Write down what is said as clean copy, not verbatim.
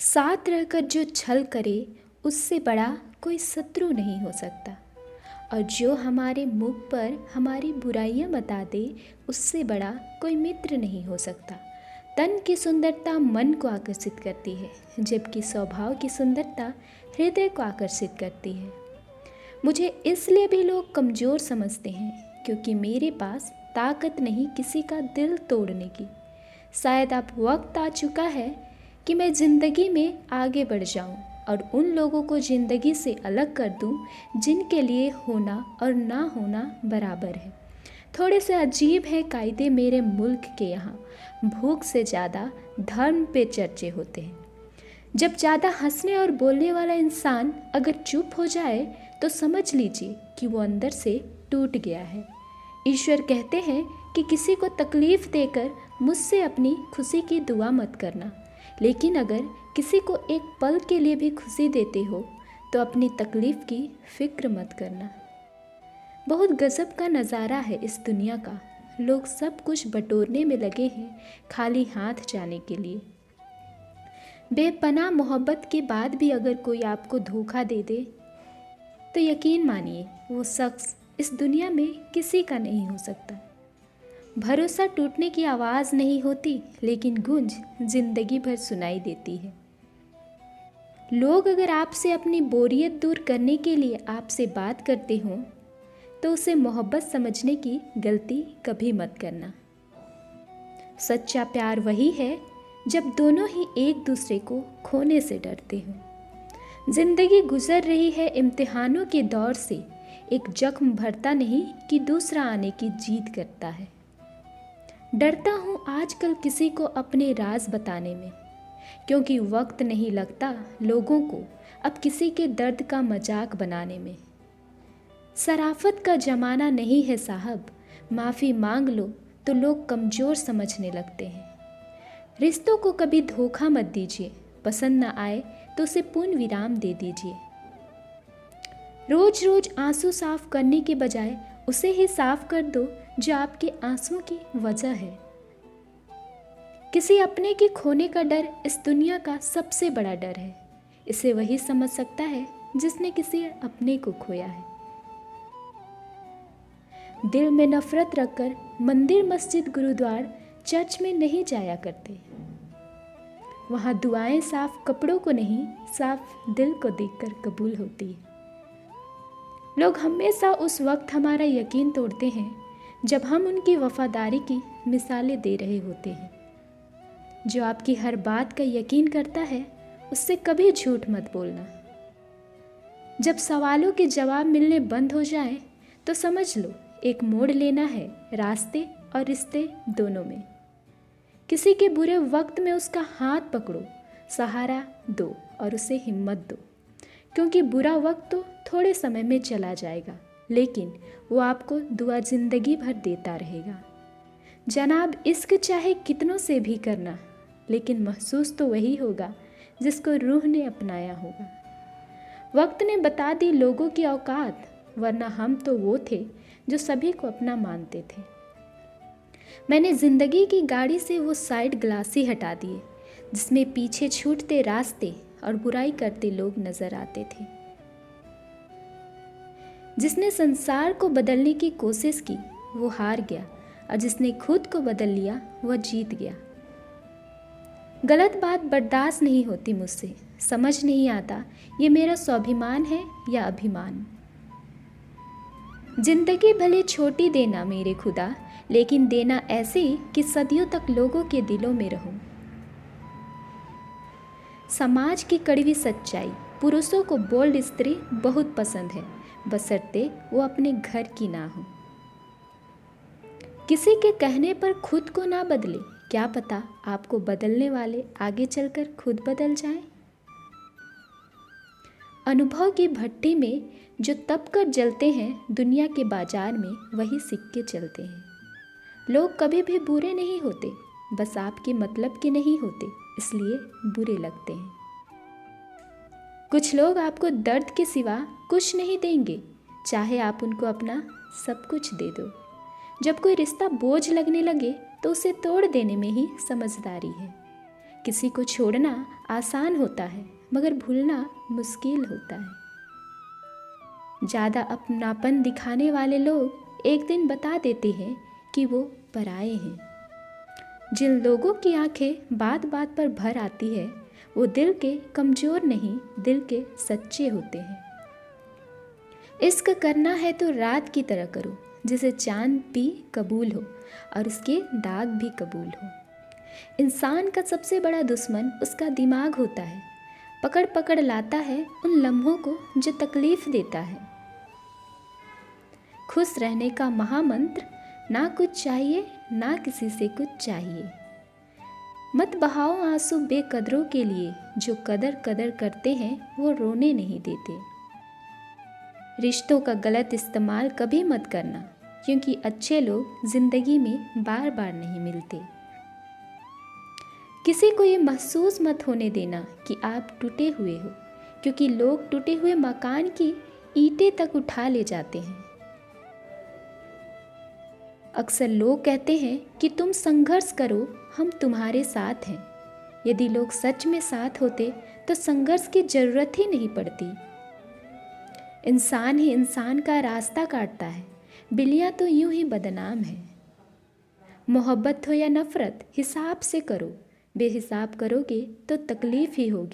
साथ रहकर जो छल करे उससे बड़ा कोई शत्रु नहीं हो सकता, और जो हमारे मुख पर हमारी बुराइयां बता दे उससे बड़ा कोई मित्र नहीं हो सकता। तन की सुंदरता मन को आकर्षित करती है, जबकि स्वभाव की सुंदरता हृदय को आकर्षित करती है। मुझे इसलिए भी लोग कमज़ोर समझते हैं क्योंकि मेरे पास ताकत नहीं किसी का दिल तोड़ने की। शायद अब वक्त आ चुका है कि मैं ज़िंदगी में आगे बढ़ जाऊं और उन लोगों को ज़िंदगी से अलग कर दूं जिनके लिए होना और ना होना बराबर है। थोड़े से अजीब हैं कायदे मेरे मुल्क के यहाँ। भूख से ज़्यादा धर्म पे चर्चे होते हैं। जब ज़्यादा हंसने और बोलने वाला इंसान अगर चुप हो जाए तो समझ लीजिए कि वो अंदर से टूट गया है। ईश्वर कहते हैं कि किसी को तकलीफ़ देकर मुझसे अपनी खुशी की दुआ मत करना, लेकिन अगर किसी को एक पल के लिए भी खुशी देते हो तो अपनी तकलीफ़ की फ़िक्र मत करना। बहुत गज़ब का नज़ारा है इस दुनिया का। लोग सब कुछ बटोरने में लगे हैं खाली हाथ जाने के लिए। बेपनाह मोहब्बत के बाद भी अगर कोई आपको धोखा दे दे तो यकीन मानिए वो शख्स इस दुनिया में किसी का नहीं हो सकता। भरोसा टूटने की आवाज़ नहीं होती, लेकिन गूंज जिंदगी भर सुनाई देती है। लोग अगर आपसे अपनी बोरियत दूर करने के लिए आपसे बात करते हों तो उसे मोहब्बत समझने की गलती कभी मत करना। सच्चा प्यार वही है जब दोनों ही एक दूसरे को खोने से डरते हों। जिंदगी गुजर रही है इम्तिहानों के दौर से, एक जख्म भरता नहीं कि दूसरा आने की जीत करता है। डरता हूँ आजकल किसी को अपने राज बताने में, क्योंकि वक्त नहीं लगता लोगों को अब किसी के दर्द का मजाक बनाने में। शराफत का ज़माना नहीं है साहब, माफ़ी मांग लो तो लोग कमज़ोर समझने लगते हैं। रिश्तों को कभी धोखा मत दीजिए, पसंद ना आए तो उसे पूर्ण विराम दे दीजिए। रोज़ रोज़ आंसू साफ करने के बजाय उसे ही साफ कर दो जो आपके आंसुओं की वजह है। किसी अपने के खोने का डर इस दुनिया का सबसे बड़ा डर है। इसे वही समझ सकता है जिसने किसी अपने को खोया है। दिल में नफरत रखकर मंदिर, मस्जिद, गुरुद्वार, चर्च में नहीं जाया करते। वहाँ दुआएं साफ कपड़ों को नहीं, साफ दिल को देखकर कबूल होती है। लोग हमेशा उस वक्त हमारा यकीन तोड़ते हैं जब हम उनकी वफादारी की मिसालें दे रहे होते हैं। जो आपकी हर बात का यकीन करता है उससे कभी झूठ मत बोलना। जब सवालों के जवाब मिलने बंद हो जाएं तो समझ लो एक मोड़ लेना है रास्ते और रिश्ते दोनों में। किसी के बुरे वक्त में उसका हाथ पकड़ो, सहारा दो और उसे हिम्मत दो, क्योंकि बुरा वक्त तो थोड़े समय में चला जाएगा, लेकिन वो आपको दुआ जिंदगी भर देता रहेगा। जनाब, इश्क चाहे कितनों से भी करना, लेकिन महसूस तो वही होगा जिसको रूह ने अपनाया होगा। वक्त ने बता दी लोगों की औकात, वरना हम तो वो थे जो सभी को अपना मानते थे। मैंने ज़िंदगी की गाड़ी से वो साइड ग्लास ही हटा दिए जिसमें पीछे छूटते रास्ते और बुराई करते लोग नजर आते थे। जिसने संसार को बदलने की कोशिश की वो हार गया, और जिसने खुद को बदल लिया वह जीत गया। गलत बात बर्दाश्त नहीं होती मुझसे, समझ नहीं आता ये मेरा स्वाभिमान है या अभिमान। जिंदगी भले छोटी देना मेरे खुदा, लेकिन देना ऐसे कि सदियों तक लोगों के दिलों में रहूं। समाज की कड़वी सच्चाई, पुरुषों को बोल्ड स्त्री बहुत पसंद है, बशर्ते वो अपने घर की ना हो। किसी के कहने पर खुद को ना बदले, क्या पता आपको बदलने वाले आगे चलकर खुद बदल जाएं। अनुभव की भट्टी में जो तप कर जलते हैं, दुनिया के बाजार में वही सिक्के चलते हैं। लोग कभी भी बुरे नहीं होते, बस आपके मतलब के नहीं होते, इसलिए बुरे लगते हैं। कुछ लोग आपको दर्द के सिवा कुछ नहीं देंगे, चाहे आप उनको अपना सब कुछ दे दो। जब कोई रिश्ता बोझ लगने लगे तो उसे तोड़ देने में ही समझदारी है। किसी को छोड़ना आसान होता है मगर भूलना मुश्किल होता है। ज़्यादा अपनापन दिखाने वाले लोग एक दिन बता देते हैं कि वो पराए हैं। जिन लोगों की आंखें बात बात पर भर आती है वो दिल के कमज़ोर नहीं, दिल के सच्चे होते हैं। इश्क करना है तो रात की तरह करो, जिसे चांद भी कबूल हो और उसके दाग भी कबूल हो। इंसान का सबसे बड़ा दुश्मन उसका दिमाग होता है, पकड़ पकड़ लाता है उन लम्हों को जो तकलीफ़ देता है। खुश रहने का महामंत्र, ना कुछ चाहिए ना किसी से कुछ चाहिए। मत बहाओ आंसू बेकदरों के लिए, जो कदर करते हैं वो रोने नहीं देते। रिश्तों का गलत इस्तेमाल कभी मत करना, क्योंकि अच्छे लोग ज़िंदगी में बार बार नहीं मिलते। किसी को ये महसूस मत होने देना कि आप टूटे हुए हो, क्योंकि लोग टूटे हुए मकान की ईंटें तक उठा ले जाते हैं। अक्सर लोग कहते हैं कि तुम संघर्ष करो, हम तुम्हारे साथ हैं। यदि लोग सच में साथ होते तो संघर्ष की ज़रूरत ही नहीं पड़ती। इंसान ही इंसान का रास्ता काटता है, बिल्लियाँ तो यूं ही बदनाम है। मोहब्बत हो या नफ़रत हिसाब से करो, बेहिसाब करोगे तो तकलीफ़ ही होगी।